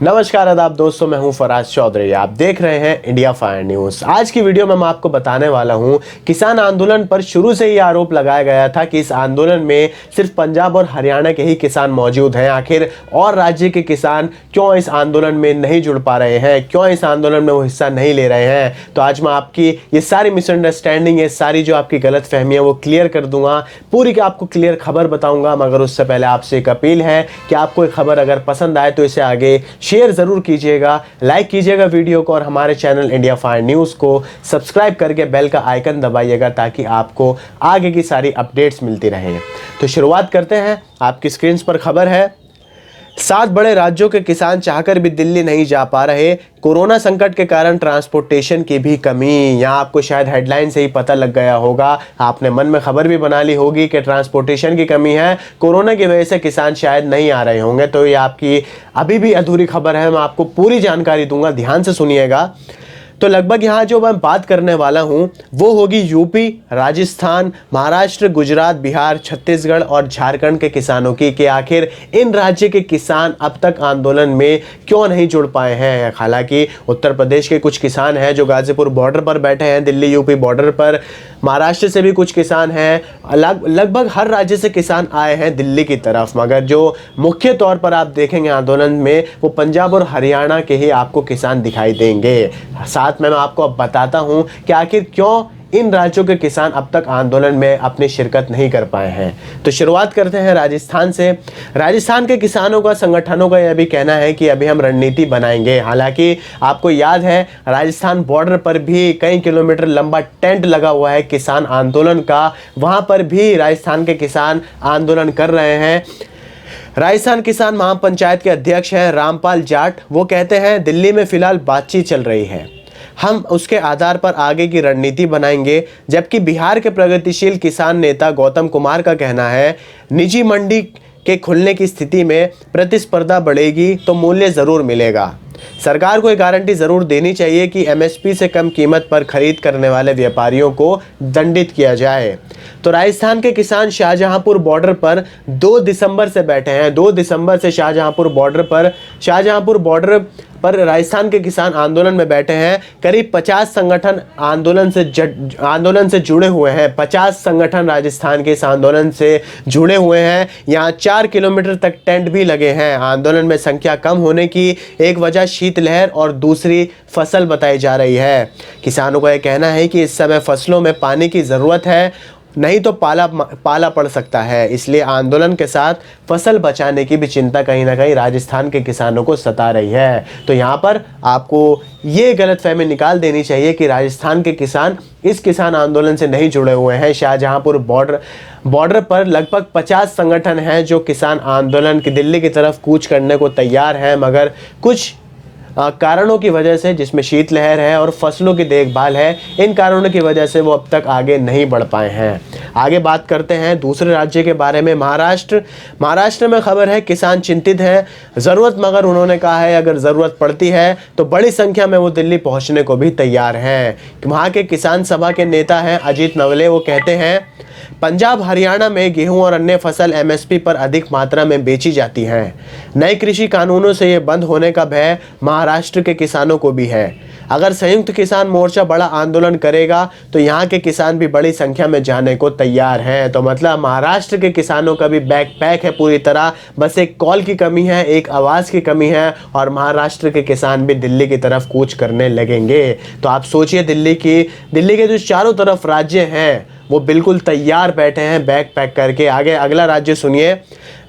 नमस्कार आदाब दोस्तों, मैं हूं फराज चौधरी। आप देख रहे हैं इंडिया फायर न्यूज़। आज की वीडियो में मैं आपको बताने वाला हूं किसान आंदोलन पर शुरू से ही आरोप लगाया गया था कि इस आंदोलन में सिर्फ पंजाब और हरियाणा के ही किसान मौजूद हैं। आखिर और राज्य के किसान क्यों इस आंदोलन में नहीं जुड़ पा रहे हैं, क्यों इस आंदोलन में वो हिस्सा नहीं ले रहे हैं। तो आज मैं आपकी ये सारी मिसअंडरस्टैंडिंग, ये सारी जो आपकी गलत फहमियाँ वो क्लियर कर दूंगा। पूरी की आपको क्लियर खबर बताऊंगा, मगर उससे पहले आपसे एक अपील है कि आपको एक खबर अगर पसंद आए तो इसे आगे शेयर जरूर कीजिएगा, लाइक कीजिएगा वीडियो को और हमारे चैनल इंडिया फायर न्यूज़ को सब्सक्राइब करके बेल का आइकन दबाइएगा ताकि आपको आगे की सारी अपडेट्स मिलती रहें। तो शुरुआत करते हैं। आपकी स्क्रीन पर खबर है, 7 बड़े राज्यों के किसान चाहकर भी दिल्ली नहीं जा पा रहे, कोरोना संकट के कारण ट्रांसपोर्टेशन की भी कमी। यहाँ आपको शायद हेडलाइन से ही पता लग गया होगा, आपने मन में खबर भी बना ली होगी कि ट्रांसपोर्टेशन की कमी है, कोरोना की वजह से किसान शायद नहीं आ रहे होंगे। तो ये आपकी अभी भी अधूरी खबर है, मैं आपको पूरी जानकारी दूंगा, ध्यान से सुनिएगा। तो लगभग यहाँ जो मैं बात करने वाला हूँ वो होगी यूपी, राजस्थान, महाराष्ट्र, गुजरात, बिहार, छत्तीसगढ़ और झारखंड के किसानों की कि आखिर इन राज्य के किसान अब तक आंदोलन में क्यों नहीं जुड़ पाए हैं। हालांकि उत्तर प्रदेश के कुछ किसान हैं जो गाजीपुर बॉर्डर पर बैठे हैं, दिल्ली यूपी बॉर्डर पर, महाराष्ट्र से भी कुछ किसान हैं, लगभग हर राज्य से किसान आए हैं दिल्ली की तरफ। मगर जो मुख्य तौर पर आप देखेंगे आंदोलन में वो पंजाब और हरियाणा के ही आपको किसान दिखाई देंगे। साथ में मैं आपको अब बताता हूं कि आखिर क्यों इन राज्यों के किसान अब तक आंदोलन में अपनी शिरकत नहीं कर पाए हैं। तो शुरुआत करते हैं राजस्थान से। राजस्थान के किसानों का, संगठनों का यह भी कहना है कि अभी हम रणनीति बनाएंगे। हालांकि आपको याद है राजस्थान बॉर्डर पर भी कई किलोमीटर लंबा टेंट लगा हुआ है किसान आंदोलन का, वहां पर भी राजस्थान के किसान आंदोलन कर रहे हैं। राजस्थान किसान महापंचायत के अध्यक्ष हैं रामपाल जाट, वो कहते हैं दिल्ली में फिलहाल बातचीत चल रही है, हम उसके आधार पर आगे की रणनीति बनाएंगे। जबकि बिहार के प्रगतिशील किसान नेता गौतम कुमार का कहना है निजी मंडी के खुलने की स्थिति में प्रतिस्पर्धा बढ़ेगी तो मूल्य ज़रूर मिलेगा। सरकार को एक गारंटी ज़रूर देनी चाहिए कि एमएसपी से कम कीमत पर खरीद करने वाले व्यापारियों को दंडित किया जाए। तो राजस्थान के किसान शाहजहांपुर बॉर्डर पर 2 दिसंबर से बैठे हैं। 2 दिसंबर से शाहजहांपुर बॉर्डर पर राजस्थान के किसान आंदोलन में बैठे हैं। करीब 50 संगठन आंदोलन से जुड़े हुए हैं। 50 संगठन राजस्थान के इस आंदोलन से जुड़े हुए हैं। यहाँ 4 किलोमीटर तक टेंट भी लगे हैं। आंदोलन में संख्या कम होने की एक वजह शीतलहर और दूसरी फसल बताई जा रही है। किसानों का यह कहना है कि इस समय फसलों में पानी की ज़रूरत है, नहीं तो पाला पड़ सकता है, इसलिए आंदोलन के साथ फसल बचाने की भी चिंता कहीं ना कहीं राजस्थान के किसानों को सता रही है। तो यहाँ पर आपको ये गलतफहमी निकाल देनी चाहिए कि राजस्थान के किसान इस किसान आंदोलन से नहीं जुड़े हुए हैं। शाहजहांपुर बॉर्डर पर लगभग 50 संगठन हैं जो किसान आंदोलन की दिल्ली की तरफ कूच करने को तैयार हैं, मगर कुछ कारणों की वजह से, जिसमें शीतलहर है और फसलों की देखभाल है, इन कारणों की वजह से वो अब तक आगे नहीं बढ़ पाए हैं। आगे बात करते हैं दूसरे राज्य के बारे में, महाराष्ट्र में खबर है किसान चिंतित हैं ज़रूरत, मगर उन्होंने कहा है अगर ज़रूरत पड़ती है तो बड़ी संख्या में वो दिल्ली पहुंचने को भी तैयार हैं। वहाँ के किसान सभा के नेता हैं अजीत नवले, वो कहते हैं पंजाब हरियाणा में गेहूं और अन्य फसल एमएसपी पर अधिक मात्रा में बेची जाती हैं। नए कृषि कानूनों से ये बंद होने का भय महाराष्ट्र के किसानों को भी है। अगर संयुक्त किसान मोर्चा बड़ा आंदोलन करेगा तो यहाँ के किसान भी बड़ी संख्या में जाने को तैयार हैं। तो मतलब महाराष्ट्र के किसानों का भी बैक पैक है पूरी तरह, बस एक कॉल की कमी है, एक आवाज़ की कमी है और महाराष्ट्र के किसान भी दिल्ली की तरफ कूच करने लगेंगे। तो आप सोचिए दिल्ली के जो चारों तरफ राज्य हैं वो बिल्कुल तैयार बैठे हैं बैग पैक करके। आगे अगला राज्य सुनिए,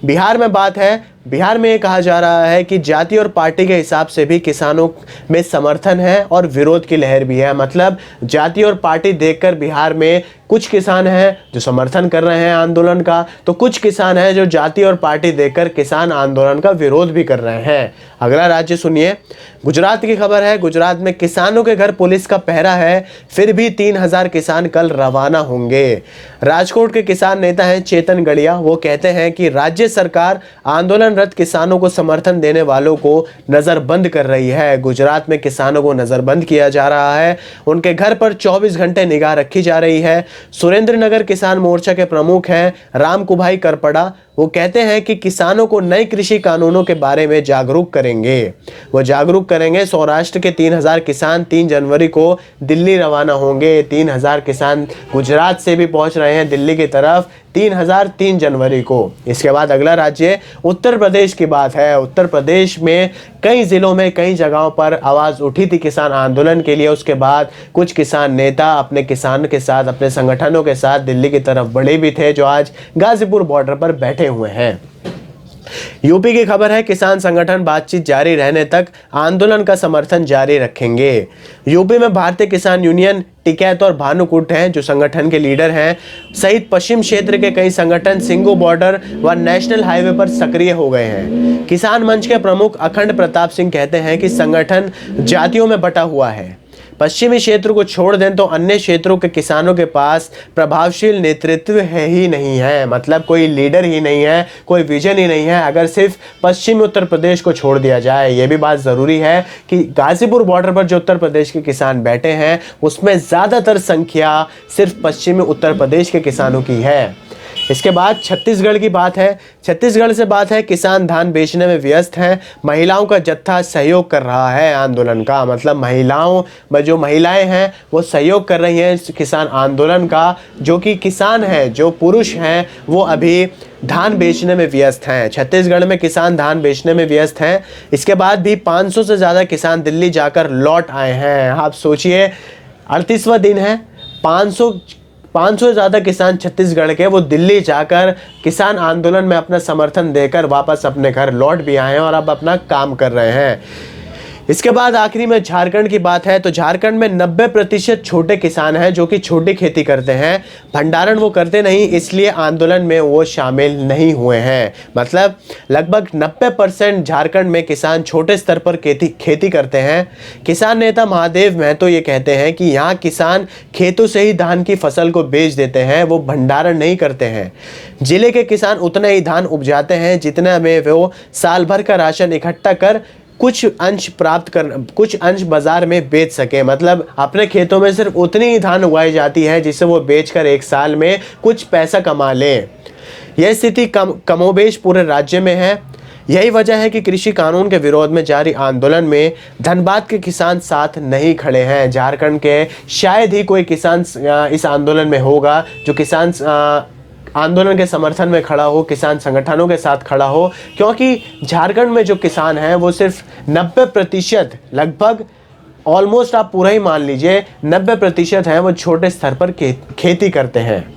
बिहार में बात है। बिहार में ये कहा जा रहा है कि जाति और पार्टी के हिसाब से भी किसानों में समर्थन है और विरोध की लहर भी है। मतलब जाति और पार्टी देखकर बिहार में कुछ किसान हैं जो समर्थन कर रहे हैं आंदोलन का, तो कुछ किसान हैं जो जाति और पार्टी देखकर किसान आंदोलन का विरोध भी कर रहे हैं। अगला राज्य सुनिए, गुजरात की खबर है। गुजरात में किसानों के घर पुलिस का पहरा है, फिर भी 3000 किसान कल रवाना होंगे। राजकोट के किसान नेता हैं चेतन गड़िया, वो कहते हैं कि राज्य सरकार आंदोलनरत किसानों को समर्थन देने वालों को नजरबंद कर रही है। गुजरात में किसानों को नजरबंद किया जा रहा है, उनके घर पर 24 घंटे निगाह रखी जा रही है। सुरेंद्रनगर किसान मोर्चा के प्रमुख हैं राम कुभाई करपड़ा, वो कहते हैं कि किसानों को नए कृषि कानूनों के बारे में जागरूक करेंगे। वो जागरूक करेंगे। सौराष्ट्र के 3000 किसान 3 जनवरी को दिल्ली रवाना होंगे। 3000 किसान गुजरात से भी पहुंच रहे हैं दिल्ली की तरफ 3 जनवरी को। इसके बाद अगला राज्य उत्तर प्रदेश की बात है। उत्तर प्रदेश में कई ज़िलों में कई जगहों पर आवाज़ उठी थी किसान आंदोलन के लिए। उसके बाद कुछ किसान नेता अपने किसान के साथ, अपने संगठनों के साथ दिल्ली की तरफ बढ़े भी थे, जो आज गाजीपुर बॉर्डर पर बैठे हुए हैं। यूपी की खबर है, किसान संगठन बातचीत जारी रहने तक आंदोलन का समर्थन जारी रखेंगे। यूपी में भारतीय किसान यूनियन, टिकैत और भानुकुट हैं जो संगठन के लीडर हैं, सहित पश्चिम क्षेत्र के कई संगठन सिंगू बॉर्डर व नेशनल हाईवे पर सक्रिय हो गए हैं। किसान मंच के प्रमुख अखंड प्रताप सिंह कहते हैं कि संगठन जातियों में बटा हुआ है। पश्चिमी क्षेत्र को छोड़ दें तो अन्य क्षेत्रों के किसानों के पास प्रभावशील नेतृत्व है ही नहीं है। मतलब कोई लीडर ही नहीं है, कोई विजन ही नहीं है, अगर सिर्फ पश्चिमी उत्तर प्रदेश को छोड़ दिया जाए। ये भी बात ज़रूरी है कि गाजीपुर बॉर्डर पर जो उत्तर प्रदेश के किसान बैठे हैं उसमें ज़्यादातर संख्या सिर्फ पश्चिमी उत्तर प्रदेश के किसानों की है। इसके बाद छत्तीसगढ़ की बात है। छत्तीसगढ़ से बात है, किसान धान बेचने में व्यस्त हैं। महिलाओं का जत्था सहयोग कर रहा है आंदोलन का। मतलब जो महिलाएं हैं वो सहयोग कर रही हैं किसान आंदोलन का। जो कि किसान हैं, जो पुरुष हैं, वो अभी धान बेचने में व्यस्त हैं। छत्तीसगढ़ में किसान धान बेचने में व्यस्त हैं। इसके बाद भी 500 से ज़्यादा किसान दिल्ली जाकर लौट आए हैं। आप सोचिए, 38वां दिन है, 500 से ज़्यादा किसान छत्तीसगढ़ के वो दिल्ली जाकर किसान आंदोलन में अपना समर्थन देकर वापस अपने घर लौट भी आए हैं और अब अपना काम कर रहे हैं। इसके बाद आखिरी में झारखंड की बात है। तो झारखंड में 90% छोटे किसान हैं जो कि छोटी खेती करते हैं। भंडारण वो करते नहीं, इसलिए आंदोलन में वो शामिल नहीं हुए हैं। मतलब लगभग 90% झारखंड में किसान छोटे स्तर पर खेती करते हैं। किसान नेता महादेव महतो ये कहते हैं कि यहाँ किसान खेतों से ही धान की फसल को बेच देते हैं, वो भंडारण नहीं करते हैं। जिले के किसान उतना ही धान उपजाते हैं जितना में वो साल भर का राशन इकट्ठा कर कुछ अंश बाजार में बेच सके। मतलब अपने खेतों में सिर्फ उतनी ही धान उगाई जाती है जिसे वो बेचकर एक साल में कुछ पैसा कमा ले। यह स्थिति कमोबेश पूरे राज्य में है। यही वजह है कि कृषि कानून के विरोध में जारी आंदोलन में धनबाद के किसान साथ नहीं खड़े हैं। झारखंड के शायद ही कोई किसान इस आंदोलन में होगा जो किसान आंदोलन के समर्थन में खड़ा हो, किसान संगठनों के साथ खड़ा हो, क्योंकि झारखंड में जो किसान हैं वो सिर्फ 90%, लगभग ऑलमोस्ट आप पूरा ही मान लीजिए 90% हैं वो छोटे स्तर पर खेती करते हैं।